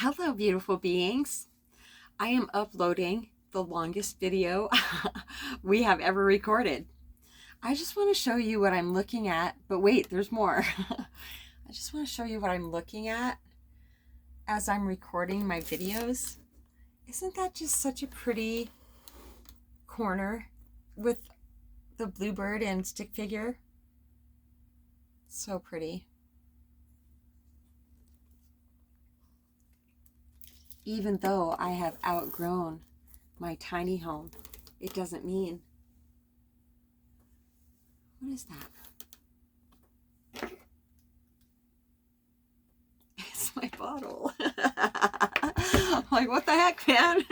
Hello, beautiful beings. I am uploading the longest video we have ever recorded. I just want to show you what I'm looking at, but wait, there's more. I just want to show you what I'm looking at as I'm recording my videos. Isn't that just such a pretty corner with the bluebird and stick figure? So pretty. Even though I have outgrown my tiny home, it doesn't mean. What is that? It's my bottle. I'm like, what the heck, man?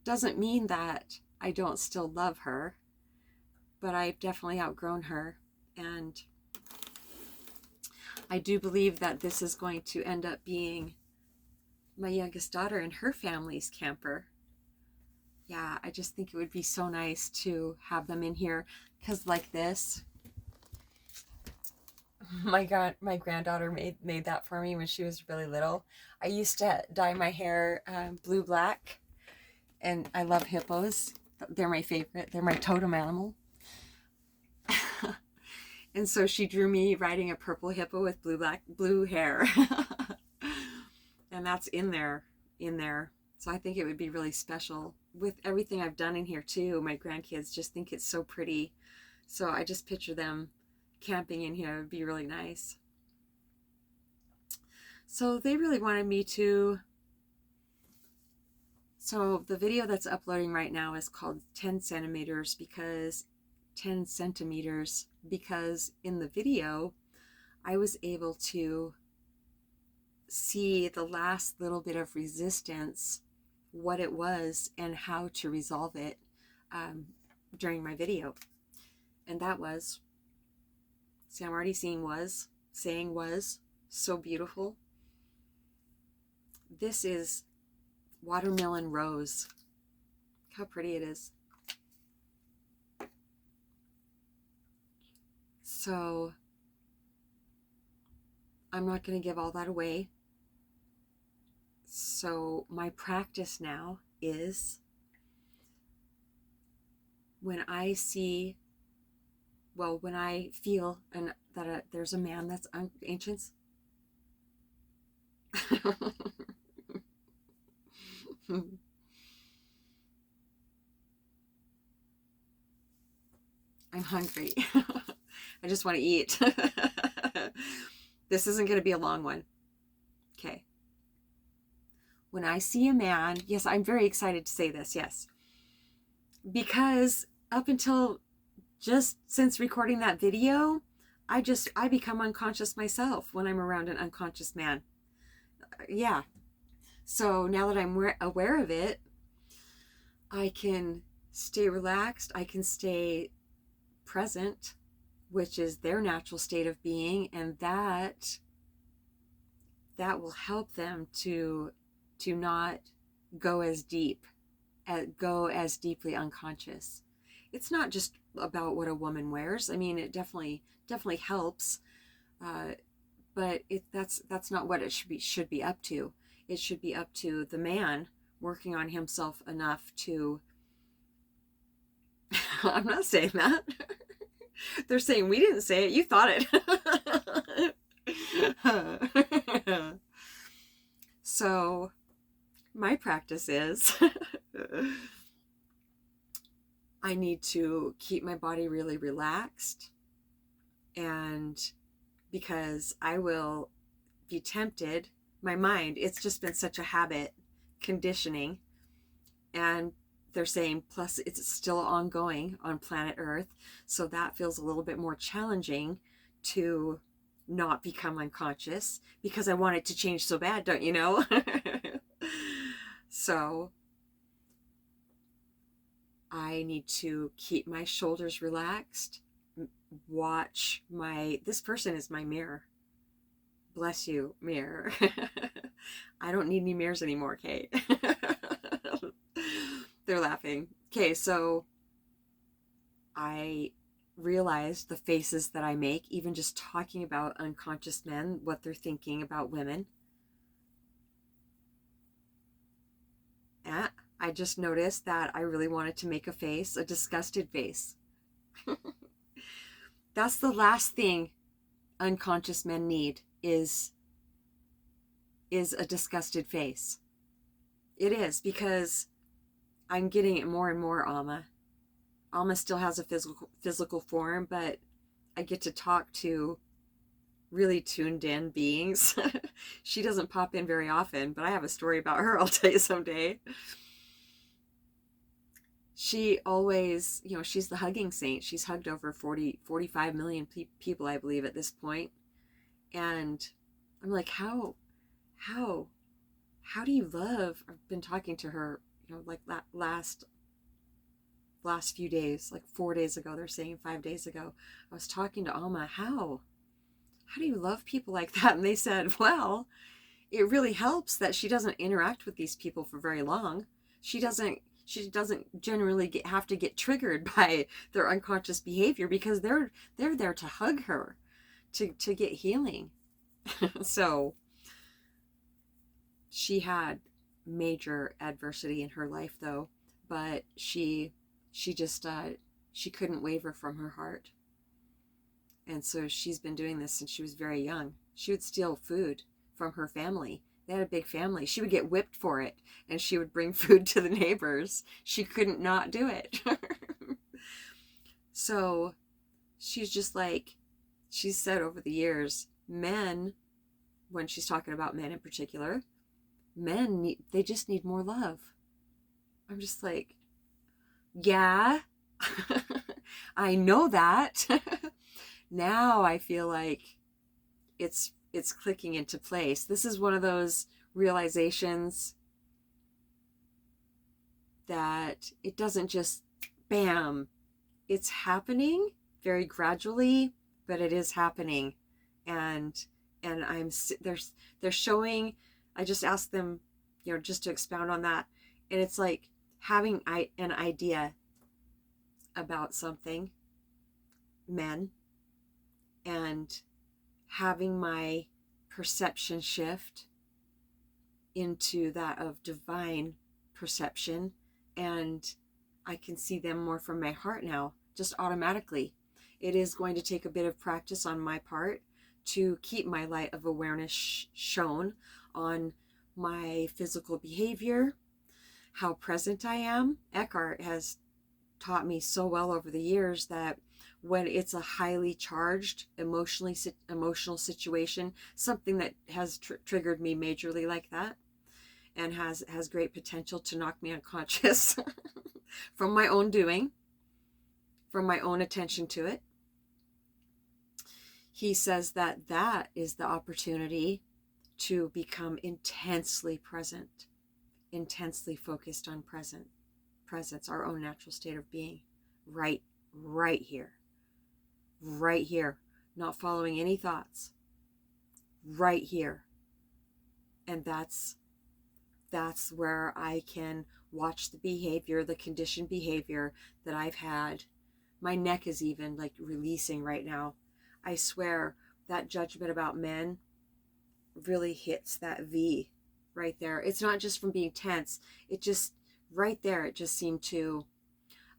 Doesn't mean that I don't still love her, but I've definitely outgrown her. And I do believe that this is going to end up being my youngest daughter and her family's camper. Yeah, I just think it would be so nice to have them in here, because like this, my granddaughter made that for me when she was really little. I used to dye my hair blue black, and I love hippos. They're my favorite. They're my totem animal. And so she drew me riding a purple hippo with blue hair. And that's in there. So I think it would be really special with everything I've done in here too. My grandkids just think it's so pretty. So I just picture them camping in here. It would be really nice. So they really wanted me to. So the video that's uploading right now is called 10 centimeters because in the video I was able to see the last little bit of resistance, what it was, and how to resolve it during my video. And that was, see, I'm already saying was so beautiful. This is watermelon rose. Look how pretty it is. So I'm not going to give all that away. So my practice now is when I feel that there's a man that's ancient. I'm hungry. I just want to eat. This isn't going to be a long one. Okay. When I see a man, yes, I'm very excited to say this, yes. Because up until just since recording that video, I become unconscious myself when I'm around an unconscious man. Yeah. So now that I'm aware of it, I can stay relaxed. I can stay present, which is their natural state of being, and that will help them to not go as deeply unconscious. It's not just about what a woman wears. I mean, it definitely helps, but that's not what it should be up to. It should be up to the man working on himself enough to. I'm not saying that. They're saying we didn't say it. You thought it. So my practice is I need to keep my body really relaxed, and because I will be tempted, my mind, it's just been such a habit conditioning, and they're saying plus it's still ongoing on planet Earth, so that feels a little bit more challenging to not become unconscious because I want it to change so bad, don't you know? So I need to keep my shoulders relaxed, watch this person is my mirror. Bless you, mirror. I don't need any mirrors anymore, Kate. They're laughing. Okay, so I realized the faces that I make, even just talking about unconscious men, what they're thinking about women. I just noticed that I really wanted to make a face, a disgusted face. That's the last thing unconscious men need is a disgusted face. It is, because I'm getting it more and more, Alma. Alma still has a physical form, but I get to talk to really tuned in beings. She doesn't pop in very often, but I have a story about her I'll tell you someday. She always, she's the hugging saint. She's hugged over 45 million people, I believe, at this point. And I'm like, how do you love? I've been talking to her, like last few days, like 4 days ago, they're saying 5 days ago, I was talking to Alma, how do you love people like that? And they said, well, it really helps that she doesn't interact with these people for very long. She doesn't generally have to get triggered by their unconscious behavior, because they're there to hug her, to get healing. So she had major adversity in her life, though, but she just she couldn't waver from her heart. And so she's been doing this since she was very young. She would steal food from her family. They had a big family. She would get whipped for it, and she would bring food to the neighbors. She couldn't not do it. So she's just like, she's said over the years, men, when she's talking about men in particular, they just need more love. I'm just like, yeah, I know that. Now I feel like it's clicking into place. This is one of those realizations that it doesn't just bam. It's happening very gradually, but it is happening. And they're showing, I just asked them, just to expound on that. And it's like having an idea about something, men, and having my perception shift into that of divine perception, and I can see them more from my heart now, just automatically. It is going to take a bit of practice on my part to keep my light of awareness shown on my physical behavior, how present I am. Eckhart has taught me so well over the years that when it's a highly charged emotional situation, something that has triggered me majorly like that, and has great potential to knock me unconscious from my own doing, from my own attention to it, he says that is the opportunity to become intensely present, intensely focused on presence, our own natural state of being, right here, not following any thoughts, right here. And that's where I can watch the behavior, the conditioned behavior that I've had. My neck is even like releasing right now. I swear that judgment about men really hits that V right there. It's not just from being tense. It just, right there, it just seemed to,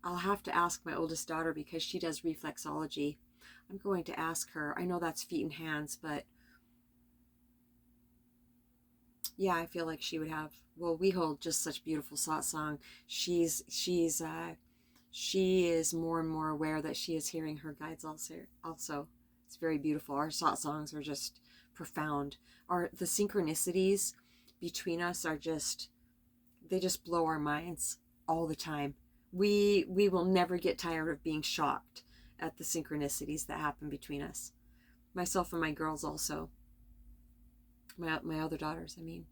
I'll have to ask my oldest daughter, because she does reflexology. I'm going to ask her. I know that's feet and hands, but yeah, I feel like she would have, well, we hold just such beautiful satsang. She is more and more aware that she is hearing her guides also. It's very beautiful. Our satsangs are just profound. The synchronicities between us are just, they just blow our minds all the time. We will never get tired of being shocked at the synchronicities that happen between us. Myself and my girls also. My other daughters, I mean.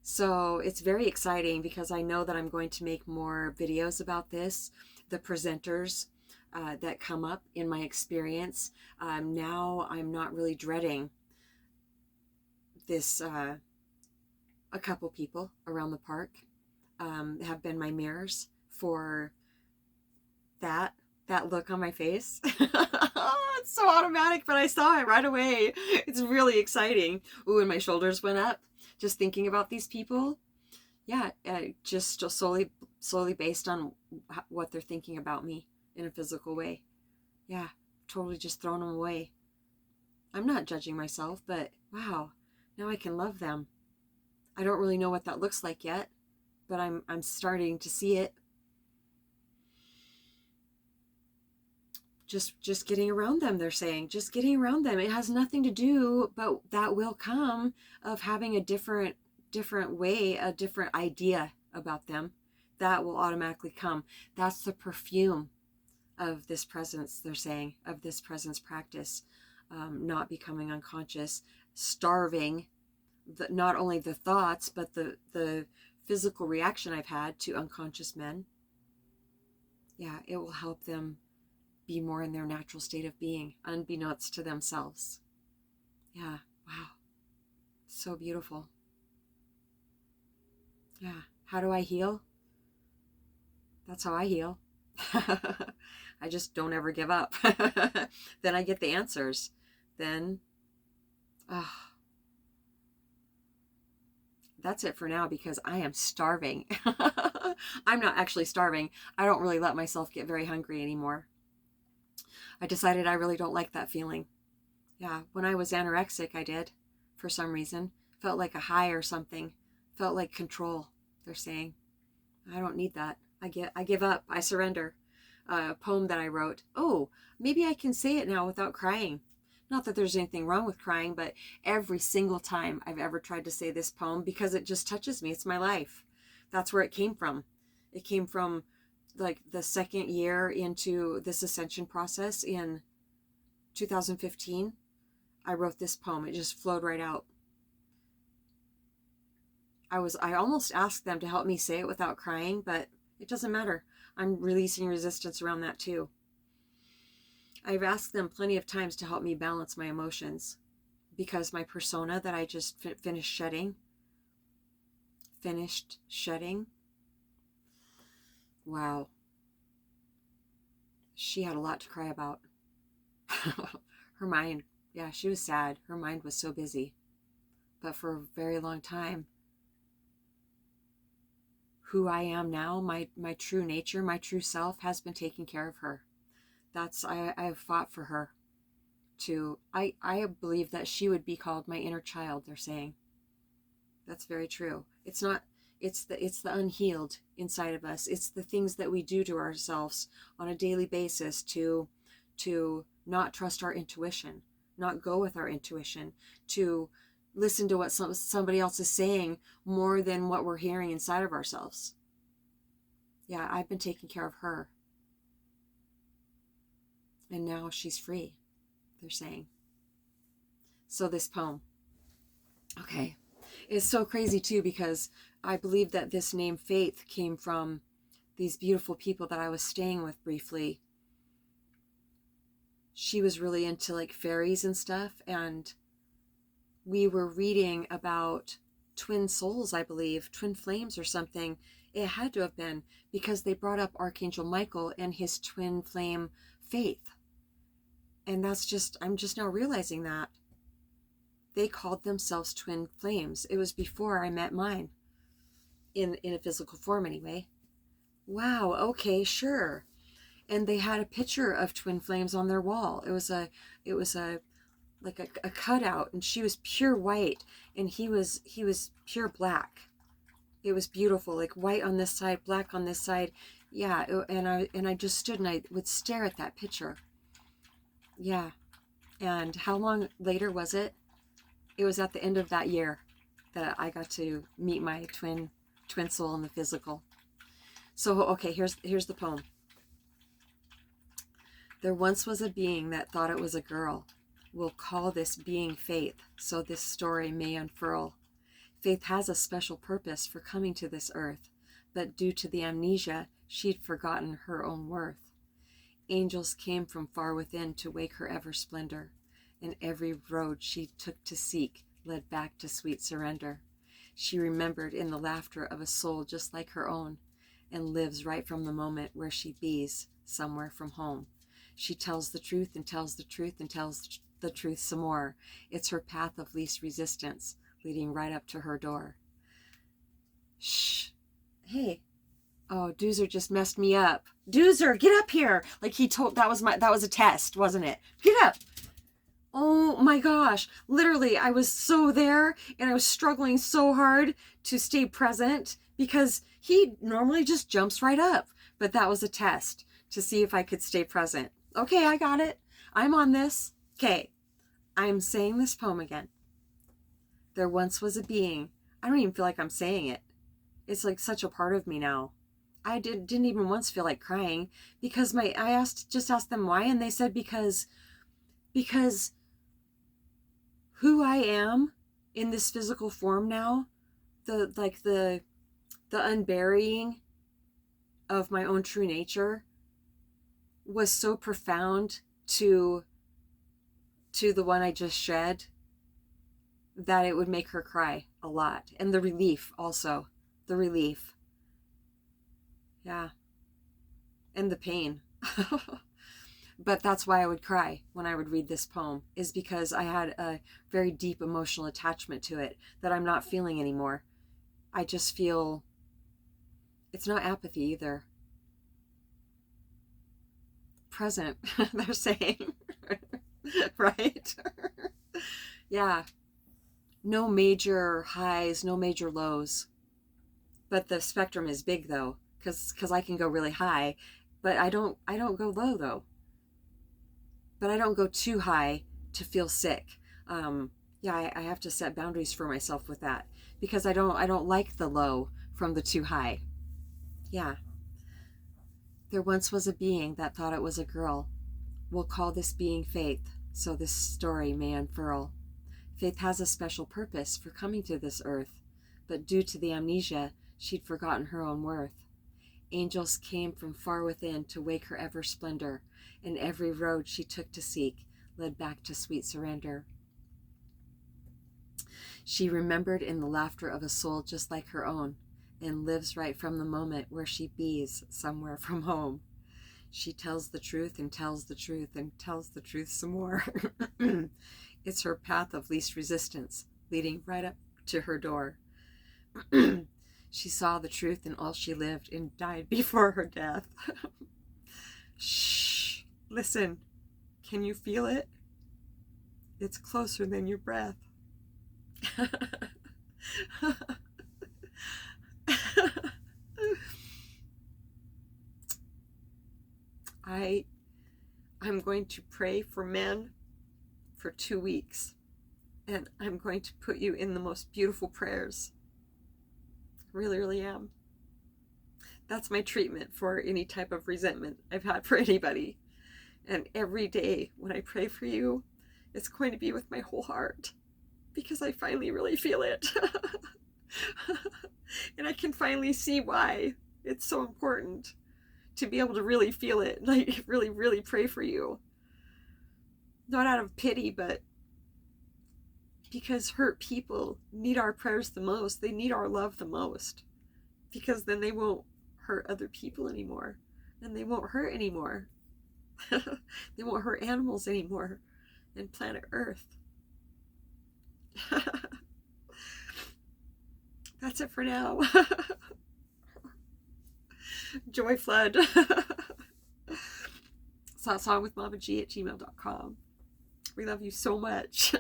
So it's very exciting, because I know that I'm going to make more videos about this, the presenters that come up in my experience. Now I'm not really dreading this. A couple people around the park have been my mirrors for that that look on my face. It's so automatic, but I saw it right away. It's really exciting. Ooh, and my shoulders went up just thinking about these people. Yeah, just slowly based on what they're thinking about me in a physical way. Yeah, totally just thrown them away. I'm not judging myself, but wow, now I can love them. I don't really know what that looks like yet, but I'm starting to see it. Just getting around them, they're saying. Just getting around them. It has nothing to do, but that will come of having a different way, a different idea about them. That will automatically come. That's the perfume of this presence, they're saying, of this presence practice. Not becoming unconscious, starving not only the thoughts, but the physical reaction I've had to unconscious men. Yeah, it will help them be more in their natural state of being, unbeknownst to themselves. Yeah, wow. So beautiful. Yeah. How do I heal? That's how I heal. I just don't ever give up. Then I get the answers. Then, that's it for now because I am starving. I'm not actually starving. I don't really let myself get very hungry anymore. I decided I really don't like that feeling. Yeah, when I was anorexic, I did, for some reason. Felt like a high or something. Felt like control, they're saying. I don't need that. I give up. I surrender. A poem that I wrote. Oh, maybe I can say it now without crying. Not that there's anything wrong with crying, but every single time I've ever tried to say this poem, because it just touches me. It's my life. That's where it came from. It came from like the second year into this ascension process in 2015. I wrote this poem. It just flowed right out. I almost asked them to help me say it without crying, but it doesn't matter. I'm releasing resistance around that too. I've asked them plenty of times to help me balance my emotions because my persona that I just finished shedding, wow. She had a lot to cry about. Her mind, yeah, she was sad. Her mind was so busy. But for a very long time, who I am now, my true nature, my true self has been taking care of her. I've fought for her I believe that she would be called my inner child, they're saying. That's very true. It's the unhealed inside of us. It's the things that we do to ourselves on a daily basis to not trust our intuition, not go with our intuition, to listen to what somebody else is saying more than what we're hearing inside of ourselves. Yeah, I've been taking care of her. And now she's free, they're saying. So this poem, okay, is so crazy too, because I believe that this name Faith came from these beautiful people that I was staying with briefly. She was really into like fairies and stuff, and we were reading about twin souls, I believe, twin flames or something. It had to have been, because they brought up Archangel Michael and his twin flame Faith. And I'm just now realizing that they called themselves twin flames. It was before I met mine, in a physical form anyway. Wow, okay, sure. And they had a picture of twin flames on their wall. It was a like a cutout, and she was pure white and he was pure black. It was beautiful, like white on this side, black on this side. Yeah, and I just stood and I would stare at that picture. Yeah. And how long later was it? It was at the end of that year that I got to meet my twin soul in the physical. So, okay, here's the poem. There once was a being that thought it was a girl. We'll call this being Faith, so this story may unfurl. Faith has a special purpose for coming to this earth, but due to the amnesia, she'd forgotten her own worth. Angels came from far within to wake her ever splendor, and every road she took to seek led back to sweet surrender. She remembered in the laughter of a soul just like her own, and lives right from the moment where she bees, somewhere from home. She tells the truth and tells the truth and tells the truth some more. It's her path of least resistance, leading right up to her door. Shh. Hey. Oh, Doozer just messed me up. Doozer, get up here. Like he told, that was a test, wasn't it? Get up. Oh my gosh. Literally, I was so there and I was struggling so hard to stay present because he normally just jumps right up. But that was a test to see if I could stay present. Okay, I got it. I'm on this. Okay, I'm saying this poem again. There once was a being. I don't even feel like I'm saying it. It's like such a part of me now. I didn't even once feel like crying because I just asked them why, and they said because who I am in this physical form now, the unburying of my own true nature was so profound to the one I just shed that it would make her cry a lot. And the relief also, the relief. Yeah. And the pain. But that's why I would cry when I would read this poem, is because I had a very deep emotional attachment to it that I'm not feeling anymore. I just feel, it's not apathy either. Present, they're saying. Right? Yeah. No major highs, no major lows. But the spectrum is big though, because I can go really high, but I don't go low though. But I don't go too high to feel sick. Yeah, I have to set boundaries for myself with that because I don't like the low from the too high. Yeah. There once was a being that thought it was a girl. We'll call this being Faith, so this story may unfurl. Faith has a special purpose for coming to this earth, but due to the amnesia, she'd forgotten her own worth. Angels came from far within to wake her ever splendor, and every road she took to seek led back to sweet surrender. She remembered in the laughter of a soul just like her own, and lives right from the moment where she bees somewhere from home. She tells the truth and tells the truth and tells the truth some more. It's her path of least resistance, leading right up to her door. She saw the truth in all she lived and died before her death. Shh, listen, can you feel it? It's closer than your breath. I'm going to pray for men for 2 weeks, and I'm going to put you in the most beautiful prayers. Really, really am. That's my treatment for any type of resentment I've had for anybody. And every day when I pray for you, it's going to be with my whole heart, because I finally really feel it. And I can finally see why it's so important to be able to really feel it, like really, really pray for you. Not out of pity, but because hurt people need our prayers the most. They need our love the most, because then they won't hurt other people anymore, and they won't hurt anymore. They won't hurt animals anymore and planet Earth. That's it for now. Joy flood. satsangwithmamaji@gmail.com. We love you so much.